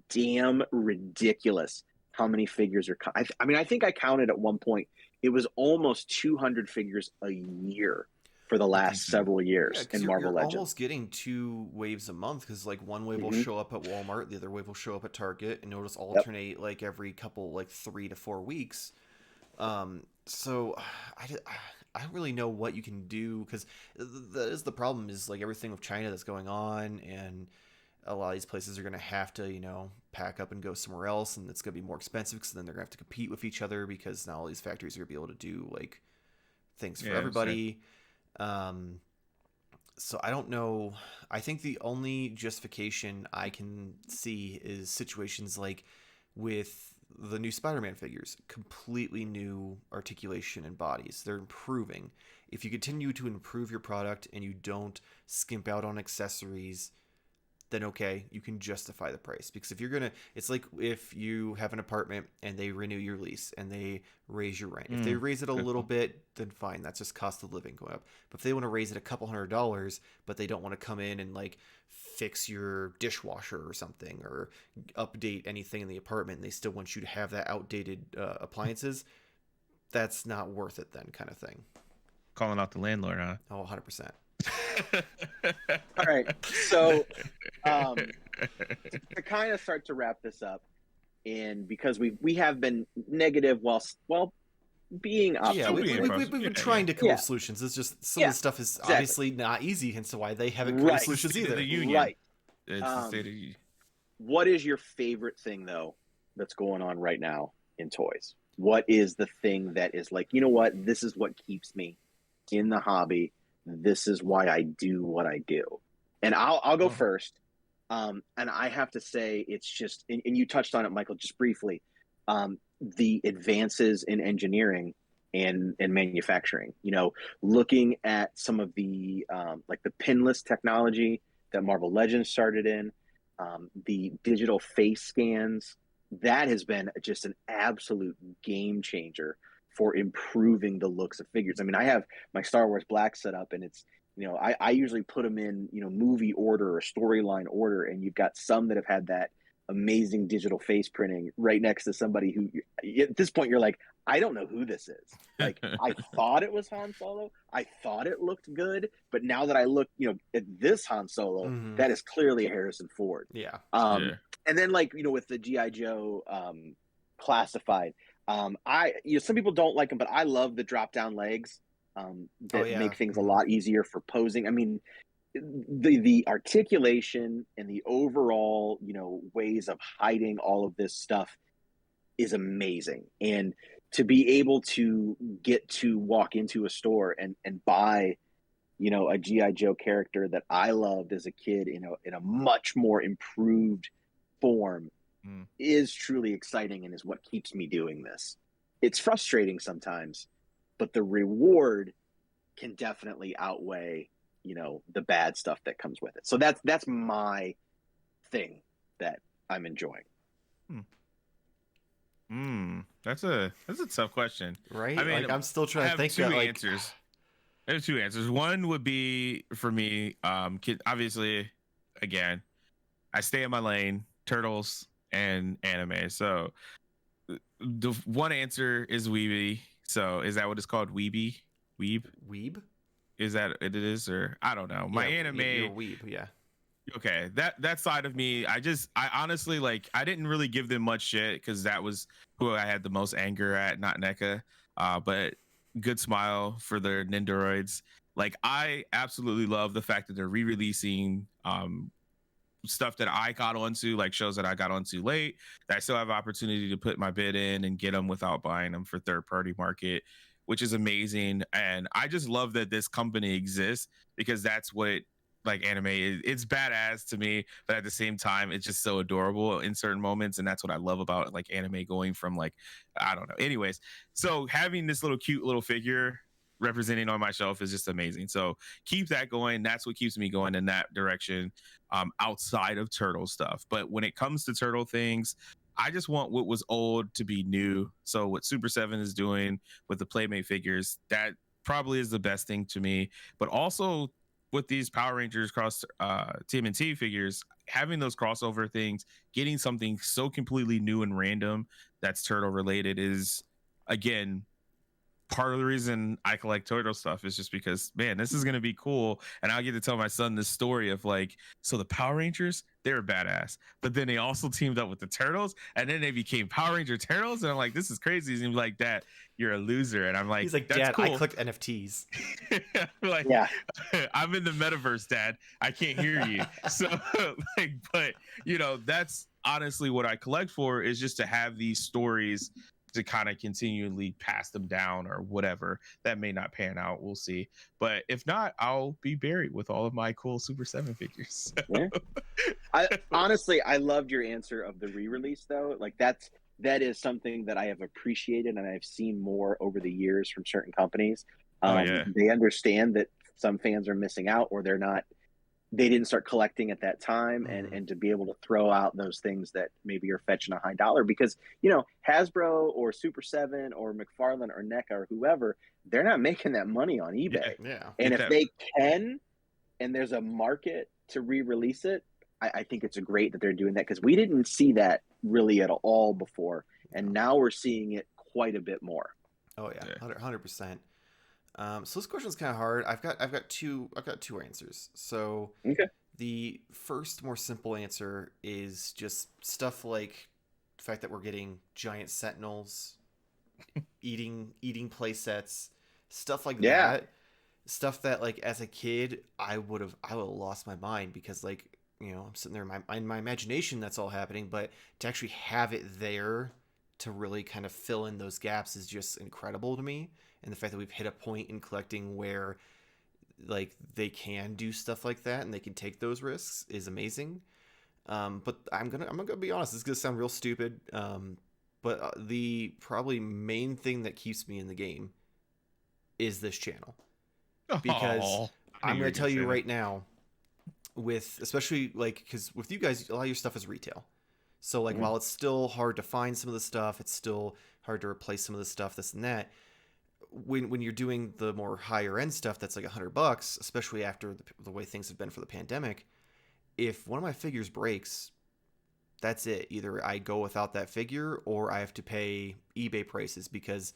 damn ridiculous how many figures are. I think I counted at one point, it was almost 200 figures a year for the last several years in Marvel Legends. Almost getting 2 waves a month, because like one wave will show up at Walmart, the other wave will show up at Target, and it'll just alternate like every couple, like 3 to 4 weeks. So I don't really know what you can do, because that is the problem, is like everything with China that's going on, and a lot of these places are going to have to, pack up and go somewhere else, and it's going to be more expensive, because then they're going to have to compete with each other, because now all these factories are going to be able to do like things for everybody. So I don't know. I think the only justification I can see is situations like with the new Spider-Man figures, completely new articulation and bodies. They're improving. If you continue to improve your product and you don't skimp out on accessories, then okay, you can justify the price. Because if you're gonna, it's like if you have an apartment and they renew your lease and they raise your rent. If they raise it a little bit, then fine, that's just cost of living going up. But if they want to raise it a couple $100s, but they don't want to come in and like fix your dishwasher or something, or update anything in the apartment, and they still want you to have that outdated appliances, that's not worth it then, kind of thing. Calling out the landlord, huh? Oh, 100%. All right, so to kind of start to wrap this up, and because we have been negative while being optimistic. We've been trying to come up with solutions. It's just some of the stuff is obviously not easy, hence why they haven't come up with solutions either. The union. Right. It's the state of the union. What is your favorite thing though that's going on right now in toys? What is the thing that is like, you know what, this is what keeps me in the hobby. This is why I do what I do. And I'll go first. And I have to say, it's just, and you touched on it, Michael, just briefly, the advances in engineering and manufacturing, looking at some of the, like the pinless technology that Marvel Legends started in, the digital face scans, that has been just an absolute game changer for improving the looks of figures. I mean, I have my Star Wars Black set up, and it's, I usually put them in, movie order or storyline order, and you've got some that have had that amazing digital face printing right next to somebody who, at this point, you're like, I don't know who this is. Like, I thought it was Han Solo. I thought it looked good, but now that I look, at this Han Solo, that is clearly Harrison Ford. Yeah. And then, like, with the G.I. Joe classified, some people don't like them, but I love the drop down legs that make things a lot easier for posing. I mean, the articulation and the overall, ways of hiding all of this stuff is amazing. And to be able to get to walk into a store and buy, a G.I. Joe character that I loved as a kid, in a much more improved form is truly exciting, and is what keeps me doing this. It's frustrating sometimes, but the reward can definitely outweigh, the bad stuff that comes with it. So that's my thing that I'm enjoying. That's a tough question, right? I mean, like, I'm still trying to think. Two answers. I have 2 answers. One would be for me, obviously, again, I stay in my lane, turtles and anime. So the one answer is weeby. So is that what it's called? Weeby? Weeb? Weeb? Is that it is, or I don't know. My anime, you're weeb, yeah. Okay, that side of me, I honestly, like, I didn't really give them much shit because that was who I had the most anger at, not NECA. But good smile for their Nindoroids. Like, I absolutely love the fact that they're re-releasing stuff that I got onto, like shows that I got onto late, that I still have opportunity to put my bid in and get them without buying them for third party market, which is amazing. And I just love that this company exists because that's what like anime is. It's badass to me, but at the same time, it's just so adorable in certain moments. And that's what I love about like anime going from like, I don't know. Anyways, so having this little cute little figure representing on my shelf is just amazing. So keep that going. That's what keeps me going in that direction, outside of turtle stuff. But when it comes to turtle things, I just want what was old to be new. So what Super 7 is doing with the Playmate figures, that probably is the best thing to me. But also with these Power Rangers cross TMNT figures, having those crossover things, getting something so completely new and random that's turtle related is, again, part of the reason I collect turtle stuff is just because, man, this is gonna be cool, and I'll get to tell my son this story of like, so the Power Rangers, they were badass, but then they also teamed up with the turtles, and then they became Power Ranger turtles, and I'm like, this is crazy. He's like, Dad, you're a loser, and I'm like, He's like, that's Dad, cool. I collect NFTs. Like, Yeah. I'm in the metaverse, Dad. I can't hear you. So, like, but you know, that's honestly what I collect for, is just to have these stories to kind of continually pass them down or whatever. That may not pan out, we'll see, but if not, I'll be buried with all of my cool Super 7 figures. Yeah. I honestly, I loved your answer of the re-release though. Like that is something that I have appreciated and I've seen more over the years from certain companies. Oh yeah. They understand that some fans are missing out, or they didn't start collecting at that time, and to be able to throw out those things that maybe are fetching a high dollar, because Hasbro or Super 7 or McFarlane or NECA or whoever, they're not making that money on eBay. Yeah. And if they can, and there's a market to re-release it, I think it's great that they're doing that, because we didn't see that really at all before, and now we're seeing it quite a bit more. Oh yeah, 100%. So this question's kind of hard. I've got two answers. So Okay. the first, more simple answer is just stuff like the fact that we're getting giant sentinels, eating play sets, stuff like Yeah. that. Stuff that, like, as a kid I would have lost my mind, because, like, I'm sitting there in my imagination, that's all happening, but to actually have it there to really kind of fill in those gaps is just incredible to me. And the fact that we've hit a point in collecting where, like, they can do stuff like that and they can take those risks is amazing. But I'm gonna be honest. This is gonna sound real stupid. But the probably main thing that keeps me in the game is this channel, because I'm gonna tell you right now, with especially like, because with you guys, a lot of your stuff is retail. So like, while it's still hard to find some of the stuff, it's still hard to replace some of the stuff, this and that. When you're doing the more higher end stuff that's like $100, especially after the way things have been for the pandemic, if one of my figures breaks, that's it. Either I go without that figure or I have to pay eBay prices, because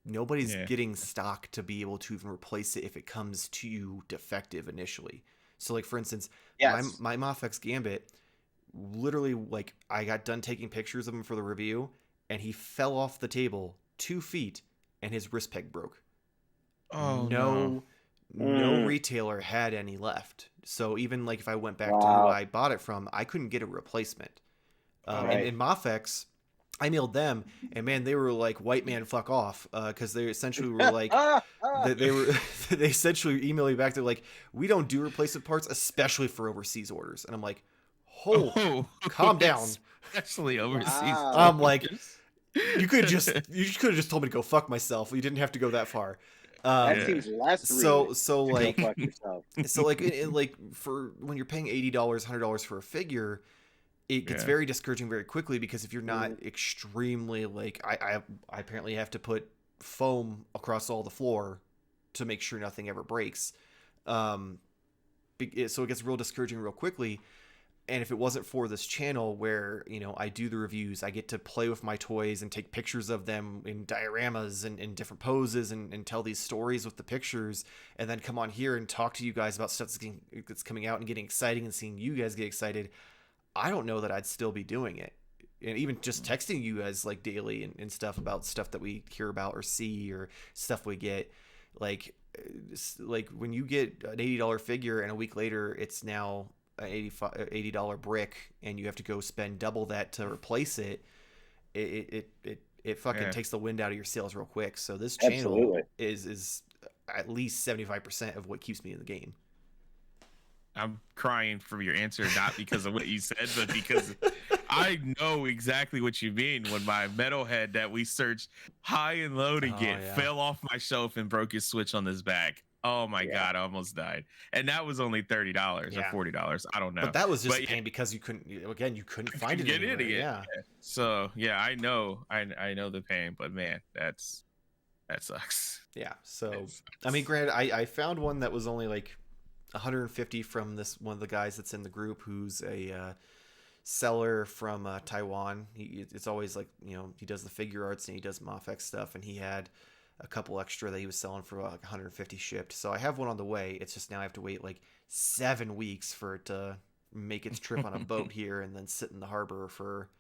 nobody's getting stock to be able to even replace it if it comes to you defective initially. So like, for instance, my Mafex Gambit, literally, like, I got done taking pictures of him for the review and he fell off the table 2 feet and his wrist peg broke. No retailer had any left. So even like if I went back to who I bought it from, I couldn't get a replacement. And in Mafex, I mailed them, and man, they were like, "White man, fuck off," because they essentially were like, they essentially emailed me back. They're like, "We don't do replacement parts, especially for overseas orders." And I'm like, calm down. Especially overseas. I'm like, you could have just told me to go fuck myself. You didn't have to go that far. That seems less rude. So like, go fuck yourself. So like, like, for when you're paying $80, $100 for a figure, it gets very discouraging very quickly, because if you're not extremely, like, I apparently have to put foam across all the floor to make sure nothing ever breaks. So it gets real discouraging real quickly. And if it wasn't for this channel where, you know, I do the reviews, I get to play with my toys and take pictures of them in dioramas and in different poses and tell these stories with the pictures, and then come on here and talk to you guys about stuff that's coming out and getting exciting and seeing you guys get excited, I don't know that I'd still be doing it. And even just texting you guys like daily and stuff about stuff that we hear about or see or stuff we get, like when you get an $80 figure and a week later it's now an $80 brick and you have to go spend double that to replace it, it fucking takes the wind out of your sails real quick. So this channel is at least 75% of what keeps me in the game. I'm crying from your answer, not because of what you said, but because I know exactly what you mean. When my metalhead that we searched high and low to get fell off my shelf and broke his switch on this back. Oh my God, I almost died. And that was only $30 or $40. I don't know. But that was just a pain because you couldn't find it anywhere. Yeah. So yeah, I know the pain, but man, that sucks. Yeah. So I mean, granted, I found one that was only like 150 from this one of the guys that's in the group who's a seller from Taiwan. It's always like, you know, he does the figure arts and he does Mafex stuff, and he had a couple extra that he was selling for like 150 shipped. So I have one on the way. It's just now I have to wait like 7 weeks for it to make its trip on a boat here and then sit in the harbor for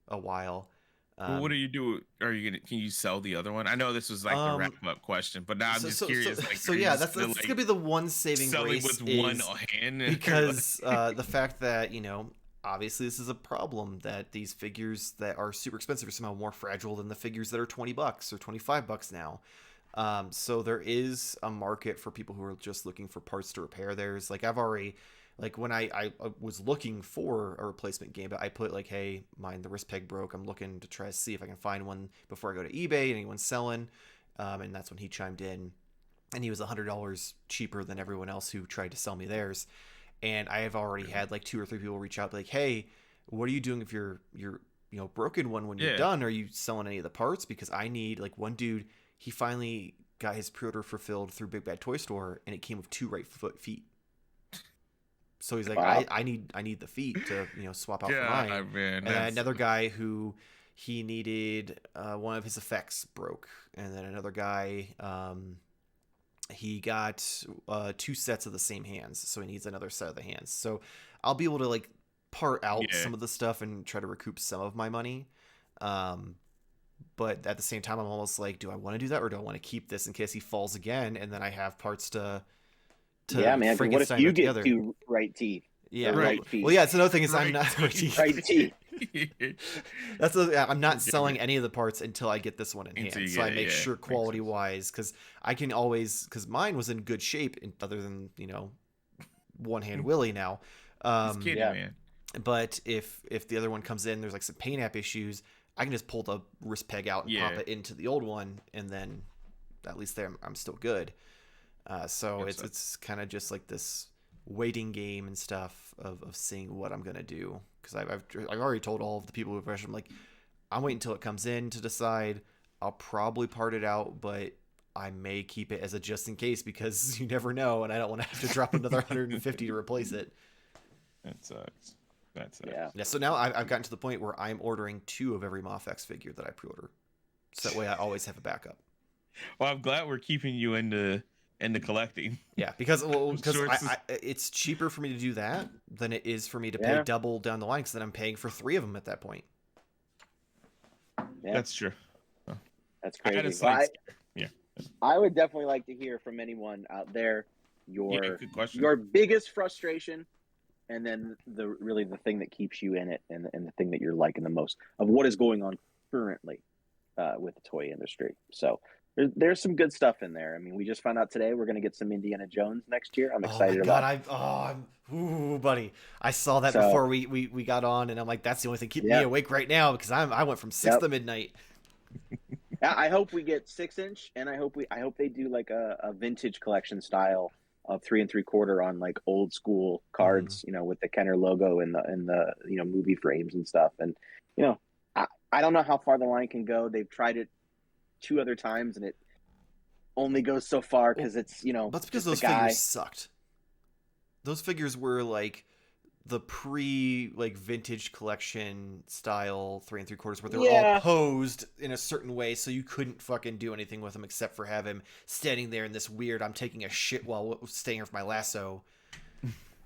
a while. Well, what do you do? Can you sell the other one? I know this was like the wrap up question, but now I'm just curious. That's gonna be the one saving grace with one hand because the fact that, you know, obviously this is a problem that these figures that are super expensive are somehow more fragile than the figures that are $20 or $25 now. So there is a market for people who are just looking for parts to repair theirs. Like I've already, like when I was looking for a replacement game, but I put like, hey, the wrist peg broke. I'm looking to try to see if I can find one before I go to eBay and anyone's selling. And that's when he chimed in, and he was $100 cheaper than everyone else who tried to sell me theirs. And I have already had like 2 or 3 people reach out like, hey, what are you doing if you're broken one when you're done? Are you selling any of the parts? Because I need, like, one dude, he finally got his pre-order fulfilled through Big Bad Toy Store, and it came with 2 right feet. So he's like, wow. I need the feet to, you know, swap out for mine. Man, and another guy who he needed one of his effects broke, and then another guy he got 2 sets of the same hands, so he needs another set of the hands. So I'll be able to like part out some of the stuff and try to recoup some of my money. But at the same time, I'm almost like, do I want to do that, or do I want to keep this in case he falls again, and then I have parts to man. What if you get 2 right teeth? Yeah, right. Well, yeah. It's another thing is I'm not right teeth. I'm not selling any of the parts until I get this one in hand, so I make sure quality wise, because I can always, because mine was in good shape, other than, you know, one hand Willie now. Man. But if the other one comes in, there's like some paint app issues, I can just pull the wrist peg out and pop it into the old one, and then at least there I'm still good. So it's kind of just like this waiting game and stuff of seeing what I'm gonna do, because I've already told all of the people who've questioned, I'm like, I'm waiting until it comes in to decide. I'll probably part it out, but I may keep it as a just in case, because you never know, and I don't want to have to drop another 150 to replace it. That sucks. Yeah. So now I've gotten to the point where I'm ordering 2 of every Mafex figure that I pre-order, so that way I always have a backup. Well, I'm glad we're keeping you into collecting. Yeah, because it's cheaper for me to do that than it is for me to pay double down the line, because then I'm paying for 3 of them at that point. Yeah. That's true. That's crazy. I would definitely like to hear from anyone out there your biggest frustration, and then the thing that keeps you in it, and the thing that you're liking the most of what is going on currently with the toy industry. So there's some good stuff in there. I mean, we just found out today we're going to get some Indiana Jones next year. I'm excited about it. Buddy, I saw that before we got on, and I'm like, that's the only thing keeping me awake right now, because I went from 6 to midnight. I hope we get 6-inch, and I hope they do like a vintage collection style of 3 3/4 on like old school cards, you know, with the Kenner logo and the you know, movie frames and stuff. And you know, I don't know how far the line can go. They've tried it 2 other times, and it only goes so far, because it's, you know, that's because those figures sucked. Those figures were like the pre like vintage collection style 3 3/4 where they're Yeah. all posed in a certain way, so you couldn't fucking do anything with him except for have him standing there in this weird "I'm taking a shit while staying with my lasso."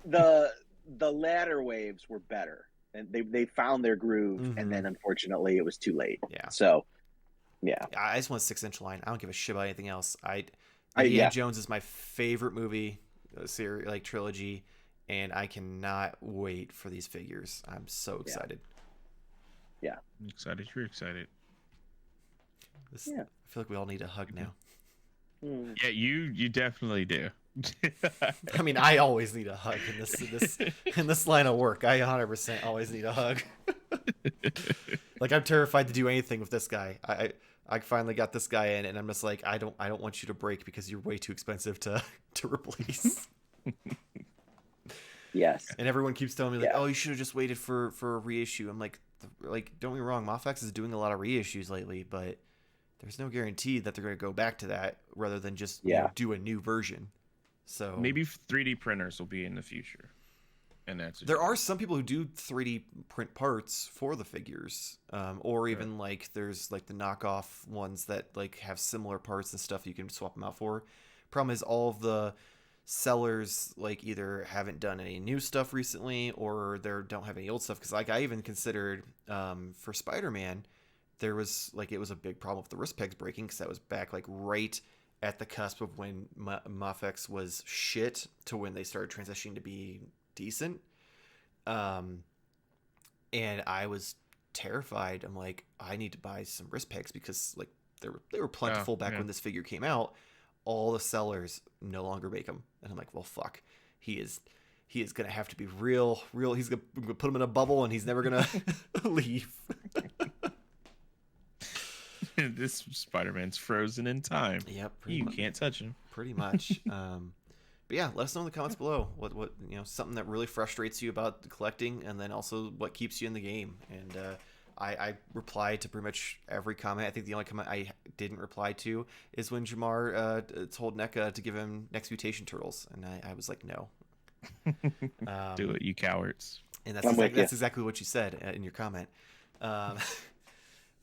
The latter waves were better, and they found their groove, and then unfortunately it was too late. Yeah. So, yeah. I just want a 6-inch line. I don't give a shit about anything else. Yeah. Indiana Jones is my favorite movie series, like trilogy, and I cannot wait for these figures. I'm so excited. Yeah. I'm excited. You're excited. I feel like we all need a hug now. Yeah, you definitely do. I mean, I always need a hug in this line of work. I 100% always need a hug. Like, I'm terrified to do anything with this guy. I finally got this guy in, and I'm just like, I don't want you to break because you're way too expensive to replace. Yes. And everyone keeps telling me like, oh, you should have just waited for a reissue. I'm like, don't get me wrong, Mafex is doing a lot of reissues lately, but there's no guarantee that they're going to go back to that rather than just do a new version. So maybe 3D printers will be in the future, and there are some people who do 3D print parts for the figures, or even like there's like the knockoff ones that like have similar parts and stuff you can swap them out for. Problem is all of the sellers like either haven't done any new stuff recently or they don't have any old stuff, because like I even considered for Spider-Man there was like it was a big problem with the wrist pegs breaking, because that was back like right at the cusp of when Mafex was shit to when they started transitioning to be decent. And I was terrified. I'm like, I need to buy some wrist pegs because like they were plentiful back when this figure came out. All the sellers no longer make them, and I'm like, well, fuck. He is gonna have to be real. He's gonna put him in a bubble, and he's never gonna leave. This Spider-Man's frozen in time. Yep, can't touch him. Pretty much. But yeah, let us know in the comments below what something that really frustrates you about collecting, and then also what keeps you in the game. And I replied to pretty much every comment. I think the only comment I didn't reply to is when Jarmar told NECA to give him Next Mutation Turtles, and I was like, no. Do it, you cowards. And that's exactly what you said in your comment.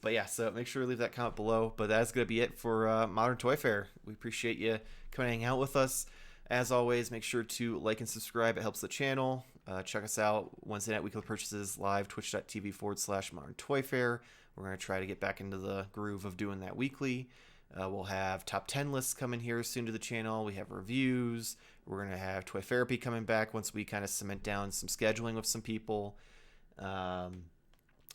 But yeah, so make sure to leave that comment below. But that's going to be it for Modern Toy Fair. We appreciate you coming and hang out with us. As always, make sure to like and subscribe. It helps the channel. Check us out Wednesday night weekly purchases live, twitch.tv/Modern Toy Fair. We're going to try to get back into the groove of doing that weekly. We'll have top 10 lists coming here soon to the channel. We have reviews. We're going to have Toy Therapy coming back once we kind of cement down some scheduling with some people.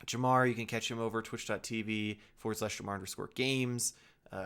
Jarmar, you can catch him over twitch.tv/Jarmar_games.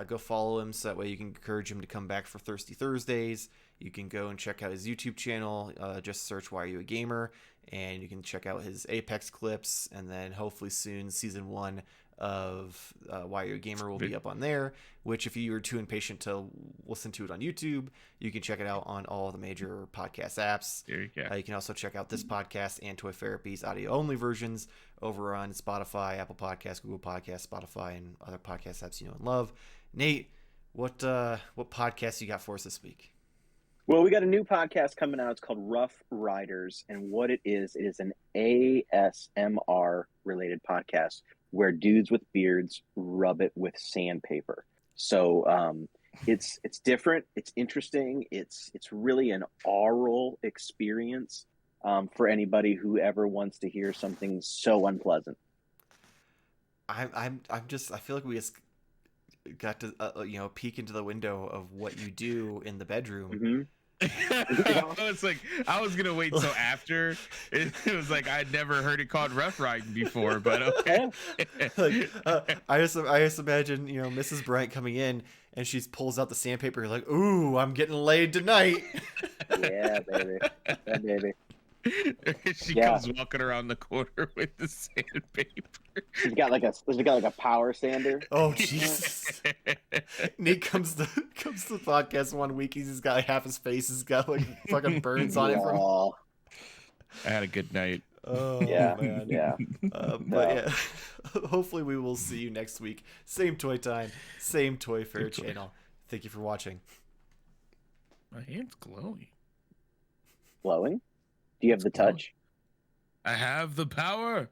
Go follow him so that way you can encourage him to come back for Thirsty Thursdays. You can go and check out his YouTube channel. Just search Why Are You a Gamer? And you can check out his Apex clips. And then hopefully soon Season 1 of Why Are You a Gamer will be up on there, which if you are too impatient to listen to it on YouTube, you can check it out on all the major podcast apps. There you go. You can also check out this podcast and Toy Therapy's audio-only versions over on Spotify, Apple Podcasts, Google Podcasts, Spotify, and other podcast apps you know and love. Nate, what podcast you got for us this week? Well, we got a new podcast coming out. It's called Rough Riders, and what it is an ASMR related podcast where dudes with beards rub it with sandpaper. So it's different. It's interesting. It's really an oral experience for anybody who ever wants to hear something so unpleasant. I feel like we just got to peek into the window of what you do in the bedroom. Mm-hmm. I was gonna wait till after. It was like I'd never heard it called rough riding before, but okay. I just imagine Mrs. Bryant coming in and she pulls out the sandpaper. You're like, ooh, I'm getting laid tonight. Yeah, baby. Yeah, baby. She comes walking around the corner with the sandpaper. She's got like a power sander. Oh Jesus! Nate comes to the podcast one week. He's got like, half his face has got like fucking burns on it from. I had a good night. Oh yeah, man. Yeah. But yeah, hopefully we will see you next week. Same toy time, same Toy Fair channel. Thank you for watching. My hand's glowing. Glowing? Do you have the touch? I have the power.